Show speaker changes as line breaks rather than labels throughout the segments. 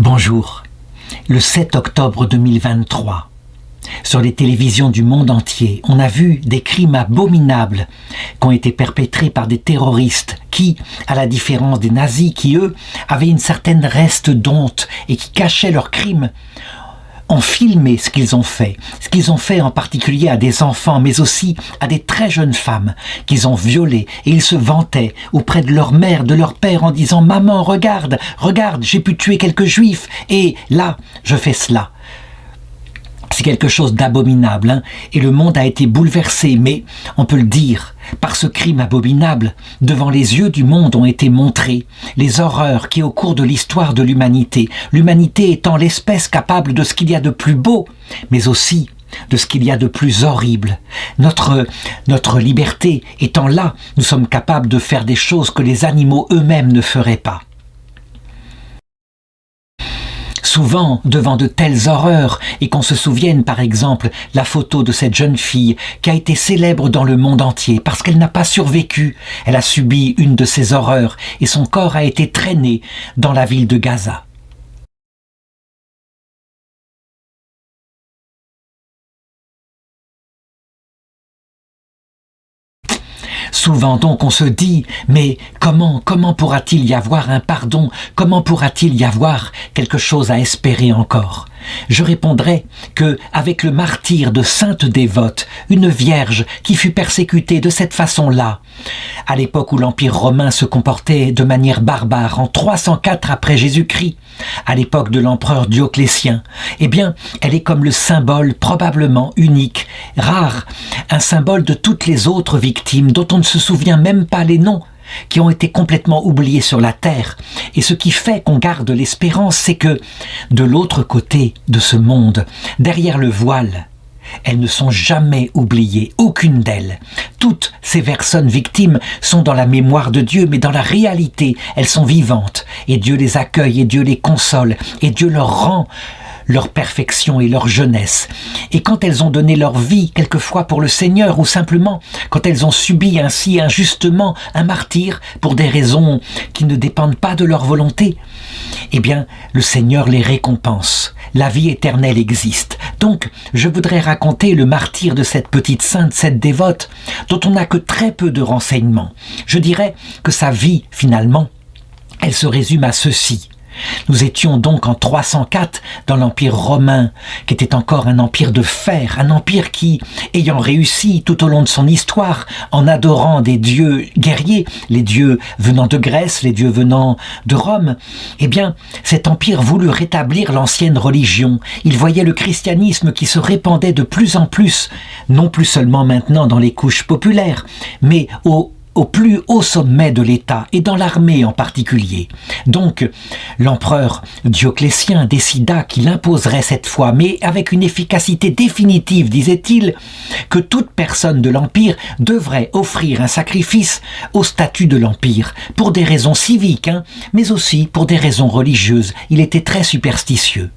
Bonjour. Le 7 octobre 2023, sur les télévisions du monde entier, on a vu des crimes abominables qui ont été perpétrés par des terroristes qui, à la différence des nazis qui, eux, avaient une certaine reste d'honte et qui cachaient leurs crimes, ont filmé ce qu'ils ont fait en particulier à des enfants, mais aussi à des très jeunes femmes qu'ils ont violées, et ils se vantaient auprès de leur mère, de leur père, en disant « Maman, regarde, j'ai pu tuer quelques juifs, et là, je fais cela ». C'est quelque chose d'abominable, et le monde a été bouleversé, mais on peut le dire, par ce crime abominable, devant les yeux du monde ont été montrées les horreurs qui, au cours de l'histoire de l'humanité étant l'espèce capable de ce qu'il y a de plus beau, mais aussi de ce qu'il y a de plus horrible. Notre liberté étant là, nous sommes capables de faire des choses que les animaux eux-mêmes ne feraient pas. Souvent, devant de telles horreurs, et qu'on se souvienne par exemple la photo de cette jeune fille qui a été célèbre dans le monde entier parce qu'elle n'a pas survécu, elle a subi une de ces horreurs et son corps a été traîné dans la ville de Gaza. Souvent donc on se dit, mais comment pourra-t-il y avoir un pardon? Comment pourra-t-il y avoir quelque chose à espérer encore? Je répondrai que, avec le martyre de Sainte Dévote, une vierge qui fut persécutée de cette façon-là, à l'époque où l'Empire romain se comportait de manière barbare, en 304 après Jésus-Christ, à l'époque de l'empereur Dioclétien, eh bien, elle est comme le symbole probablement unique, rare, un symbole de toutes les autres victimes dont on ne se souvient même pas les noms, qui ont été complètement oubliés sur la terre. Et ce qui fait qu'on garde l'espérance, c'est que, de l'autre côté de ce monde, derrière le voile, elles ne sont jamais oubliées, aucune d'elles. Toutes ces personnes victimes sont dans la mémoire de Dieu, mais dans la réalité, elles sont vivantes. Et Dieu les accueille, et Dieu les console, et Dieu leur rend leur perfection et leur jeunesse. Et quand elles ont donné leur vie, quelquefois pour le Seigneur, ou simplement quand elles ont subi ainsi injustement un martyre pour des raisons qui ne dépendent pas de leur volonté, eh bien, le Seigneur les récompense. La vie éternelle existe. Donc, je voudrais raconter le martyre de cette petite sainte, cette dévote, dont on n'a que très peu de renseignements. Je dirais que sa vie, finalement, elle se résume à ceci. Nous étions donc en 304 dans l'Empire romain, qui était encore un empire de fer, un empire qui, ayant réussi tout au long de son histoire, en adorant des dieux guerriers, les dieux venant de Grèce, les dieux venant de Rome, eh bien, cet empire voulut rétablir l'ancienne religion. Il voyait le christianisme qui se répandait de plus en plus, non plus seulement maintenant dans les couches populaires, mais au plus haut sommet de l'État et dans l'armée en particulier. Donc, l'empereur Dioclétien décida qu'il imposerait cette fois, mais avec une efficacité définitive, disait-il, que toute personne de l'Empire devrait offrir un sacrifice au statut de l'Empire, pour des raisons civiques, mais aussi pour des raisons religieuses. Il était très superstitieux.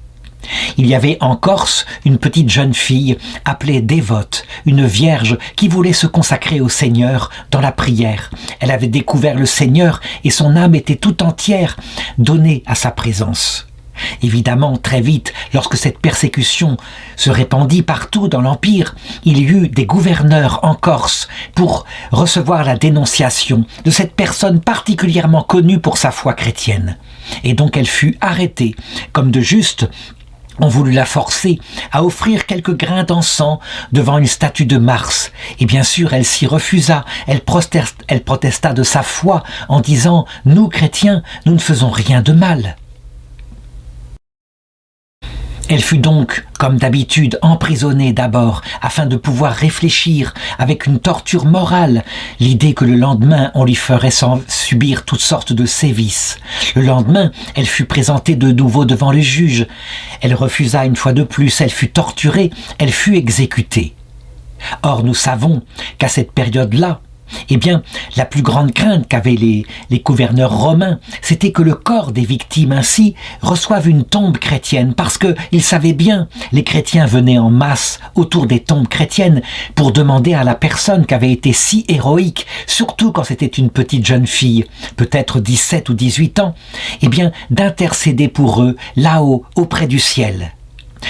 Il y avait en Corse une petite jeune fille appelée Dévote, une vierge qui voulait se consacrer au Seigneur dans la prière. Elle avait découvert le Seigneur et son âme était tout entière donnée à sa présence. Évidemment, très vite, lorsque cette persécution se répandit partout dans l'Empire, il y eut des gouverneurs en Corse pour recevoir la dénonciation de cette personne particulièrement connue pour sa foi chrétienne. Et donc elle fut arrêtée, comme de juste. On voulut la forcer à offrir quelques grains d'encens devant une statue de Mars. Et bien sûr, elle s'y refusa. Elle protesta de sa foi en disant « Nous, chrétiens, nous ne faisons rien de mal ». Elle fut donc, comme d'habitude, emprisonnée d'abord, afin de pouvoir réfléchir avec une torture morale, l'idée que le lendemain on lui ferait subir toutes sortes de sévices. Le lendemain, elle fut présentée de nouveau devant le juge. Elle refusa une fois de plus, elle fut torturée, elle fut exécutée. Or, nous savons qu'à cette période-là, Eh bien, la plus grande crainte qu'avaient les gouverneurs romains, c'était que le corps des victimes ainsi reçoive une tombe chrétienne, parce qu'ils savaient bien, les chrétiens venaient en masse autour des tombes chrétiennes pour demander à la personne qui avait été si héroïque, surtout quand c'était une petite jeune fille, peut-être 17 ou 18 ans, eh bien, d'intercéder pour eux, là-haut, auprès du ciel.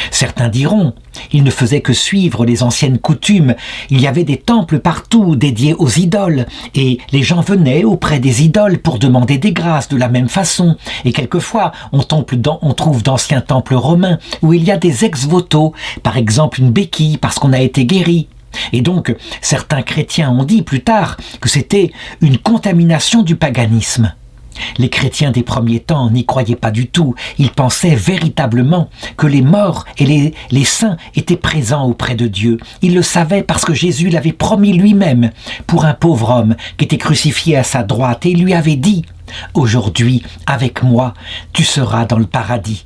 Certains diront, il ne faisait que suivre les anciennes coutumes, il y avait des temples partout dédiés aux idoles, et les gens venaient auprès des idoles pour demander des grâces de la même façon, et quelquefois on trouve d'anciens temples romains où il y a des ex-voto, par exemple une béquille parce qu'on a été guéri. Et donc, certains chrétiens ont dit plus tard que c'était une contamination du paganisme. Les chrétiens des premiers temps n'y croyaient pas du tout. Ils pensaient véritablement que les morts et les saints étaient présents auprès de Dieu. Ils le savaient parce que Jésus l'avait promis lui-même pour un pauvre homme qui était crucifié à sa droite et il lui avait dit « Aujourd'hui, avec moi, tu seras dans le paradis ».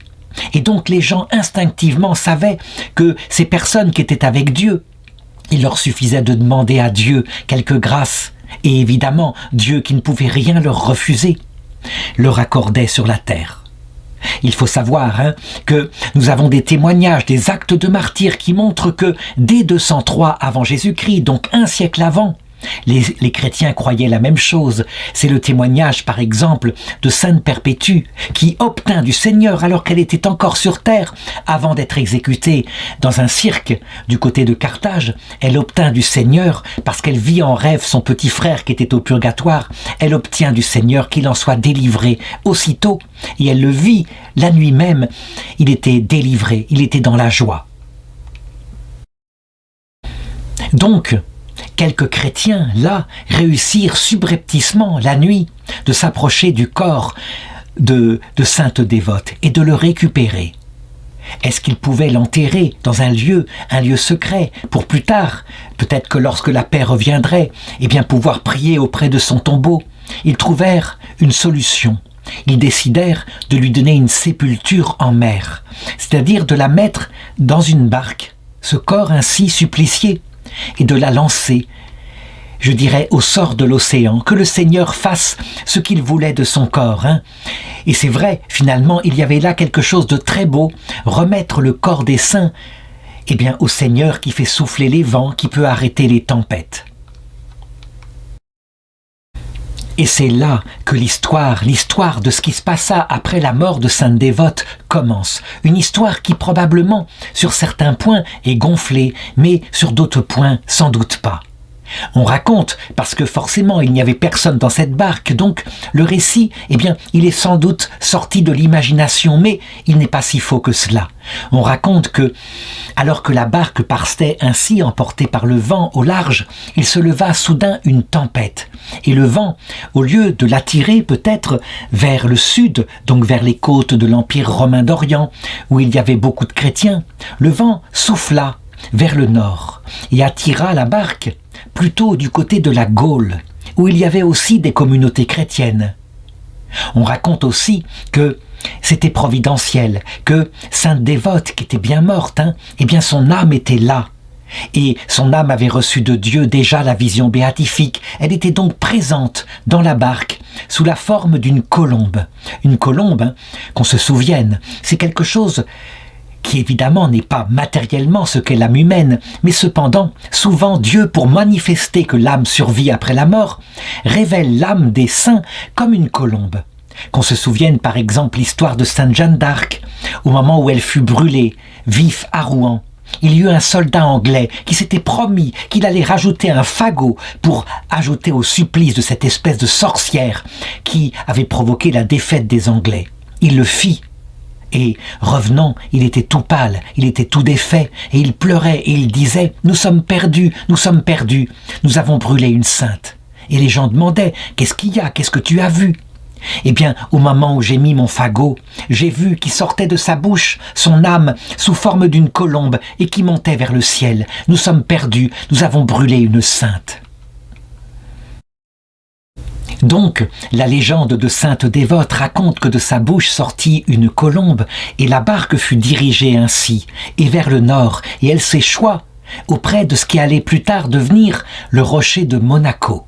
Et donc les gens instinctivement savaient que ces personnes qui étaient avec Dieu, il leur suffisait de demander à Dieu quelques grâces. Et évidemment, Dieu qui ne pouvait rien leur refuser, leur accordait sur la terre. Il faut savoir que nous avons des témoignages, des actes de martyrs qui montrent que dès 203 avant Jésus-Christ, donc un siècle avant, les chrétiens croyaient la même chose. C'est le témoignage, par exemple, de Sainte Perpétue, qui obtint du Seigneur, alors qu'elle était encore sur terre, avant d'être exécutée dans un cirque du côté de Carthage. Elle obtint du Seigneur, parce qu'elle vit en rêve son petit frère qui était au purgatoire, elle obtient du Seigneur qu'il en soit délivré aussitôt, et elle le vit la nuit même. Il était délivré, il était dans la joie. Donc, quelques chrétiens, là, réussirent subrepticement, la nuit, de s'approcher du corps de sainte dévote et de le récupérer. Est-ce qu'ils pouvaient l'enterrer dans un lieu secret, pour plus tard, peut-être que lorsque la paix reviendrait, eh bien pouvoir prier auprès de son tombeau? Ils trouvèrent une solution. Ils décidèrent de lui donner une sépulture en mer, c'est-à-dire de la mettre dans une barque, ce corps ainsi supplicié, et de la lancer, je dirais, au sort de l'océan, que le Seigneur fasse ce qu'il voulait de son corps. Et c'est vrai, finalement, il y avait là quelque chose de très beau, remettre le corps des saints, eh bien, au Seigneur qui fait souffler les vents, qui peut arrêter les tempêtes. Et c'est là que l'histoire de ce qui se passa après la mort de Sainte Dévote commence. Une histoire qui probablement, sur certains points, est gonflée, mais sur d'autres points, sans doute pas. On raconte, parce que forcément il n'y avait personne dans cette barque, donc le récit, eh bien, il est sans doute sorti de l'imagination, mais il n'est pas si faux que cela. On raconte que, alors que la barque partait ainsi, emportée par le vent au large, il se leva soudain une tempête. Et le vent, au lieu de l'attirer peut-être vers le sud, donc vers les côtes de l'Empire romain d'Orient, où il y avait beaucoup de chrétiens, le vent souffla vers le nord et attira la barque plutôt du côté de la Gaule, où il y avait aussi des communautés chrétiennes. On raconte aussi que c'était providentiel, que Sainte Dévote, qui était bien morte, eh bien son âme était là. Et son âme avait reçu de Dieu déjà la vision béatifique. Elle était donc présente dans la barque sous la forme d'une colombe. Une colombe, qu'on se souvienne, c'est quelque chose qui évidemment n'est pas matériellement ce qu'est l'âme humaine, mais cependant, souvent Dieu, pour manifester que l'âme survit après la mort, révèle l'âme des saints comme une colombe. Qu'on se souvienne par exemple l'histoire de Sainte Jeanne d'Arc, au moment où elle fut brûlée, vif à Rouen. Il y eut un soldat anglais qui s'était promis qu'il allait rajouter un fagot pour ajouter au supplice de cette espèce de sorcière qui avait provoqué la défaite des Anglais. Il le fit. Et revenant, il était tout pâle, il était tout défait, et il pleurait et il disait « Nous sommes perdus, nous avons brûlé une sainte. » Et les gens demandaient « Qu'est-ce qu'il y a? Qu'est-ce que tu as vu ?» Eh bien, au moment où j'ai mis mon fagot, j'ai vu qu'il sortait de sa bouche son âme sous forme d'une colombe et qui montait vers le ciel. Nous sommes perdus, nous avons brûlé une sainte. Donc, la légende de Sainte Dévote raconte que de sa bouche sortit une colombe, et la barque fut dirigée ainsi, et vers le nord, et elle s'échoua auprès de ce qui allait plus tard devenir le rocher de Monaco.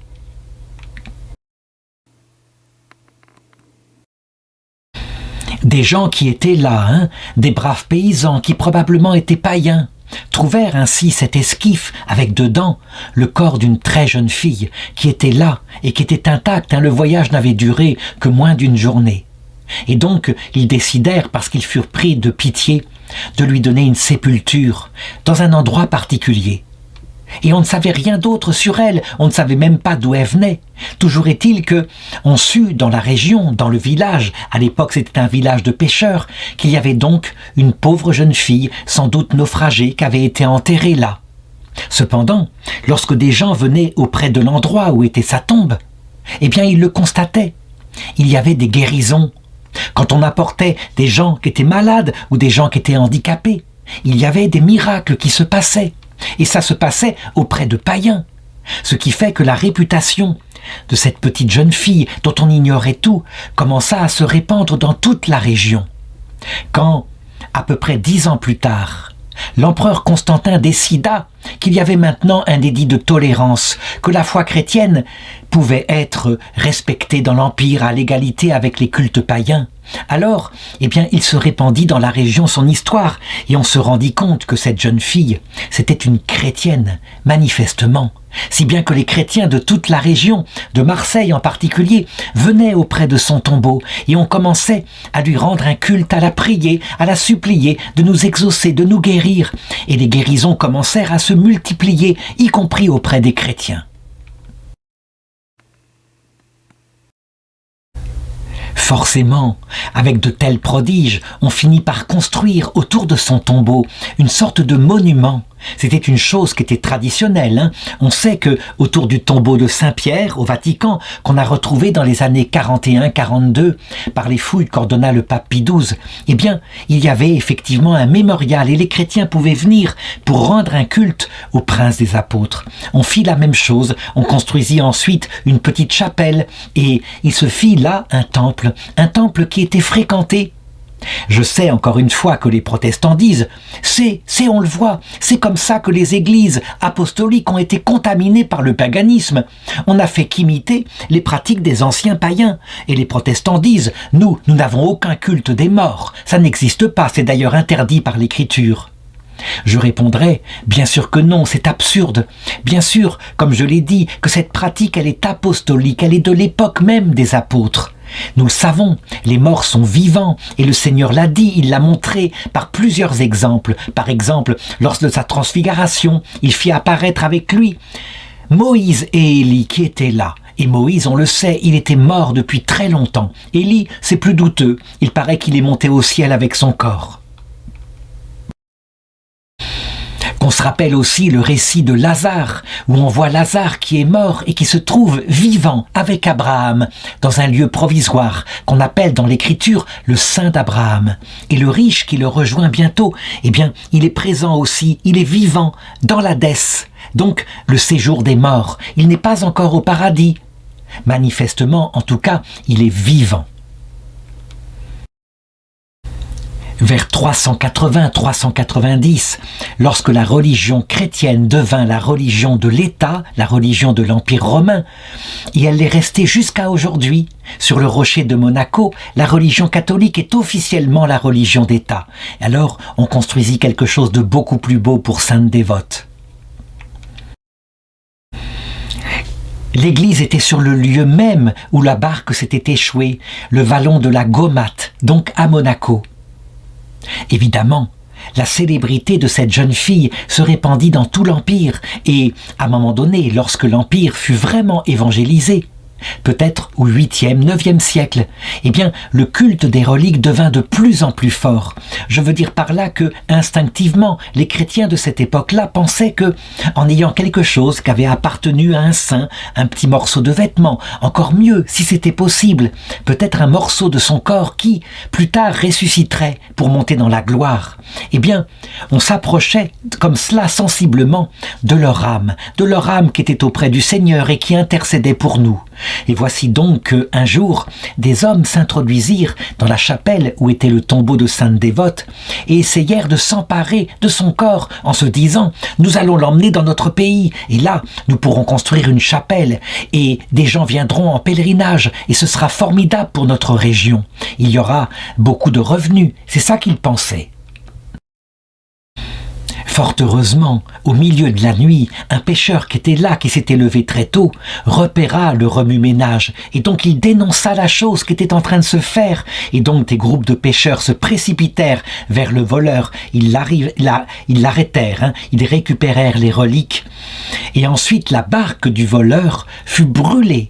Des gens qui étaient là, des braves paysans qui probablement étaient païens, trouvèrent ainsi cet esquif avec dedans le corps d'une très jeune fille qui était là et qui était intacte. Le voyage n'avait duré que moins d'une journée. Et donc ils décidèrent, parce qu'ils furent pris de pitié, de lui donner une sépulture dans un endroit particulier. Et on ne savait rien d'autre sur elle, on ne savait même pas d'où elle venait. Toujours est-il que on sut dans la région, dans le village, à l'époque c'était un village de pêcheurs, qu'il y avait donc une pauvre jeune fille, sans doute naufragée, qui avait été enterrée là. Cependant, lorsque des gens venaient auprès de l'endroit où était sa tombe, eh bien ils le constataient. Il y avait des guérisons. Quand on apportait des gens qui étaient malades ou des gens qui étaient handicapés, il y avait des miracles qui se passaient. Et ça se passait auprès de païens. Ce qui fait que la réputation de cette petite jeune fille, dont on ignorait tout, commença à se répandre dans toute la région. Quand, à peu près 10 ans plus tard, l'empereur Constantin décida qu'il y avait maintenant un édit de tolérance, que la foi chrétienne pouvait être respectée dans l'Empire à l'égalité avec les cultes païens, alors, eh bien, il se répandit dans la région son histoire, et on se rendit compte que cette jeune fille, c'était une chrétienne, manifestement, si bien que les chrétiens de toute la région, de Marseille en particulier, venaient auprès de son tombeau, et on commençait à lui rendre un culte, à la prier, à la supplier de nous exaucer, de nous guérir, et les guérisons commencèrent à se multiplier, y compris auprès des chrétiens. Forcément, avec de tels prodiges, on finit par construire autour de son tombeau une sorte de monument. C'était une chose qui était traditionnelle. On sait que autour du tombeau de Saint-Pierre, au Vatican, qu'on a retrouvé dans les années 41-42, par les fouilles qu'ordonna le pape Pie XII, eh bien, il y avait effectivement un mémorial et les chrétiens pouvaient venir pour rendre un culte au prince des apôtres. On fit la même chose, on construisit ensuite une petite chapelle et il se fit là un temple qui était fréquenté. Je sais encore une fois que les protestants disent on le voit, c'est comme ça que les églises apostoliques ont été contaminées par le paganisme. On n'a fait qu'imiter les pratiques des anciens païens. Et les protestants disent nous n'avons aucun culte des morts, ça n'existe pas, c'est d'ailleurs interdit par l'Écriture. Je répondrai, bien sûr que non, c'est absurde. Bien sûr, comme je l'ai dit, que cette pratique, elle est apostolique, elle est de l'époque même des apôtres. Nous le savons, les morts sont vivants, et le Seigneur l'a dit, il l'a montré par plusieurs exemples. Par exemple, lors de sa transfiguration, il fit apparaître avec lui Moïse et Élie qui étaient là. Et Moïse, on le sait, il était mort depuis très longtemps. Élie, c'est plus douteux, il paraît qu'il est monté au ciel avec son corps. Qu'on se rappelle aussi le récit de Lazare, où on voit Lazare qui est mort et qui se trouve vivant avec Abraham dans un lieu provisoire qu'on appelle dans l'Écriture le sein d'Abraham. Et le riche qui le rejoint bientôt, eh bien, il est présent aussi, il est vivant dans l'Hadès, donc le séjour des morts. Il n'est pas encore au paradis. Manifestement, en tout cas, il est vivant. Vers 380-390, lorsque la religion chrétienne devint la religion de l'État, la religion de l'Empire romain, et elle est restée jusqu'à aujourd'hui, sur le rocher de Monaco, la religion catholique est officiellement la religion d'État. Alors, on construisit quelque chose de beaucoup plus beau pour sainte dévote. L'église était sur le lieu même où la barque s'était échouée, le vallon de la Gaumate, donc à Monaco. Évidemment, la célébrité de cette jeune fille se répandit dans tout l'Empire et, à un moment donné, lorsque l'Empire fut vraiment évangélisé, peut-être au 8e, 9e siècle, eh bien, le culte des reliques devint de plus en plus fort. Je veux dire par là que, instinctivement, les chrétiens de cette époque-là pensaient que, en ayant quelque chose qui avait appartenu à un saint, un petit morceau de vêtement, encore mieux, si c'était possible, peut-être un morceau de son corps qui, plus tard, ressusciterait pour monter dans la gloire, eh bien, on s'approchait comme cela sensiblement de leur âme qui était auprès du Seigneur et qui intercédait pour nous. Et voici donc qu'un jour, des hommes s'introduisirent dans la chapelle où était le tombeau de sainte dévote et essayèrent de s'emparer de son corps en se disant « Nous allons l'emmener dans notre pays et là, nous pourrons construire une chapelle et des gens viendront en pèlerinage et ce sera formidable pour notre région. Il y aura beaucoup de revenus. » C'est ça qu'ils pensaient. Fort heureusement, au milieu de la nuit, un pêcheur qui était là, qui s'était levé très tôt, repéra le remue-ménage et donc il dénonça la chose qui était en train de se faire et donc des groupes de pêcheurs se précipitèrent vers le voleur, ils l'arrêtèrent, ils récupérèrent les reliques et ensuite la barque du voleur fut brûlée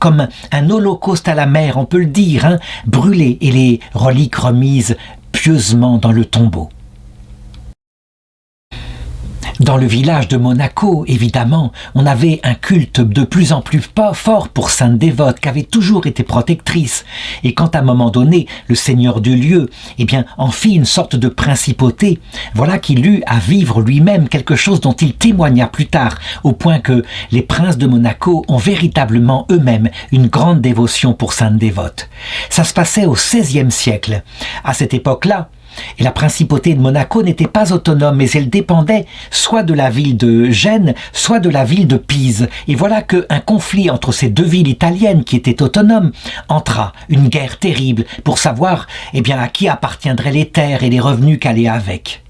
comme un holocauste à la mer, on peut le dire, brûlée et les reliques remises pieusement dans le tombeau. Dans le village de Monaco, évidemment, on avait un culte de plus en plus fort pour Sainte Dévote, qui avait toujours été protectrice. Et quand à un moment donné, le seigneur du lieu, en fit une sorte de principauté, voilà qu'il eut à vivre lui-même quelque chose dont il témoigna plus tard, au point que les princes de Monaco ont véritablement eux-mêmes une grande dévotion pour Sainte Dévote. Ça se passait au XVIe siècle. À cette époque-là, et la principauté de Monaco n'était pas autonome, mais elle dépendait soit de la ville de Gênes, soit de la ville de Pise. Et voilà qu'un conflit entre ces deux villes italiennes qui étaient autonomes entra, une guerre terrible pour savoir à qui appartiendraient les terres et les revenus qu'allaient avec.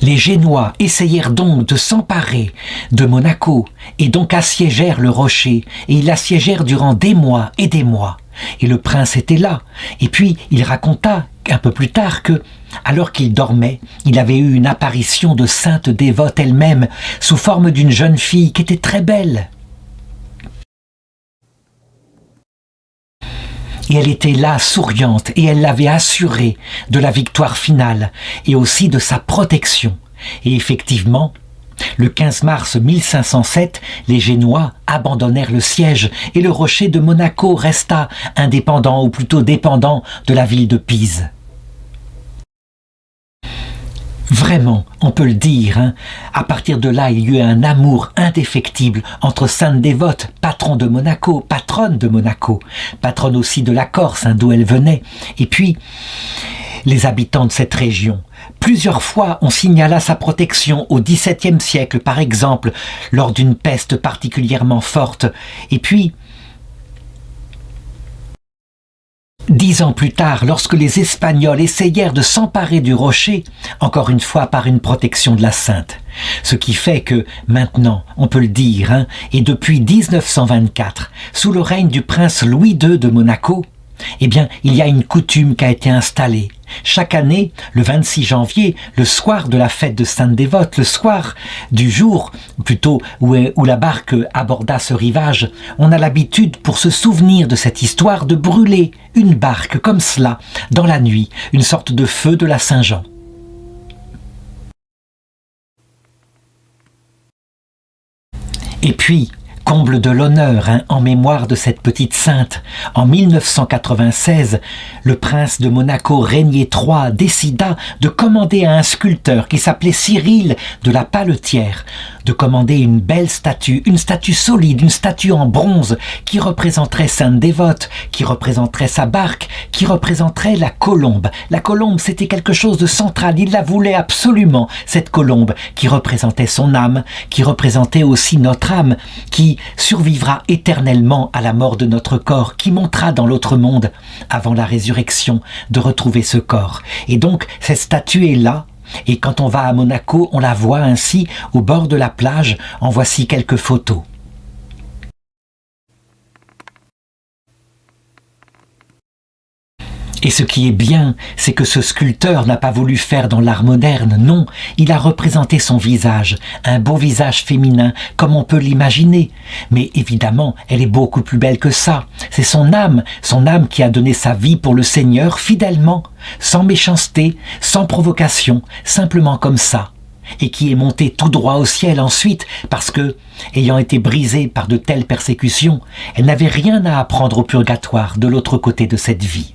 Les Génois essayèrent donc de s'emparer de Monaco et donc assiégèrent le rocher et ils l'assiégèrent durant des mois et des mois. Et le prince était là. Et puis il raconta un peu plus tard que, alors qu'il dormait, il avait eu une apparition de Sainte Dévote elle-même sous forme d'une jeune fille qui était très belle. Et elle était là, souriante, et elle l'avait assuré de la victoire finale et aussi de sa protection. Et effectivement, le 15 mars 1507, les Génois abandonnèrent le siège et le rocher de Monaco resta indépendant, ou plutôt dépendant de la ville de Pise. Vraiment, on peut le dire, à partir de là, il y eut un amour indéfectible entre Sainte Dévote, patronne de Monaco, patronne aussi de la Corse, d'où elle venait, et puis les habitants de cette région. Plusieurs fois, on signala sa protection au XVIIe siècle, par exemple, lors d'une peste particulièrement forte, et puis 10 ans plus tard, lorsque les Espagnols essayèrent de s'emparer du rocher, encore une fois par une protection de la Sainte. Ce qui fait que, maintenant, on peut le dire, et depuis 1924, sous le règne du prince Louis II de Monaco, il y a une coutume qui a été installée. Chaque année, le 26 janvier, le soir de la fête de Sainte Dévote, le soir du jour, plutôt où la barque aborda ce rivage, on a l'habitude, pour se souvenir de cette histoire, de brûler une barque comme cela, dans la nuit, une sorte de feu de la Saint-Jean. Et puis, comble de l'honneur, en mémoire de cette petite sainte, en 1996, le prince de Monaco Régnier III décida de commander à un sculpteur qui s'appelait Cyril de la Paletière, de commander une belle statue, une statue solide, une statue en bronze qui représenterait Sainte Dévote, qui représenterait sa barque, qui représenterait la colombe. La colombe, c'était quelque chose de central, il la voulait absolument, cette colombe, qui représentait son âme, qui représentait aussi notre âme, qui survivra éternellement à la mort de notre corps, qui montera dans l'autre monde, avant la résurrection, de retrouver ce corps. Et donc, cette statue est là, et quand on va à Monaco, on la voit ainsi au bord de la plage. En voici quelques photos. Et ce qui est bien, c'est que ce sculpteur n'a pas voulu faire dans l'art moderne, non, il a représenté son visage, un beau visage féminin, comme on peut l'imaginer. Mais évidemment, elle est beaucoup plus belle que ça. C'est son âme qui a donné sa vie pour le Seigneur fidèlement, sans méchanceté, sans provocation, simplement comme ça. Et qui est montée tout droit au ciel ensuite, parce que, ayant été brisée par de telles persécutions, elle n'avait rien à apprendre au purgatoire de l'autre côté de cette vie.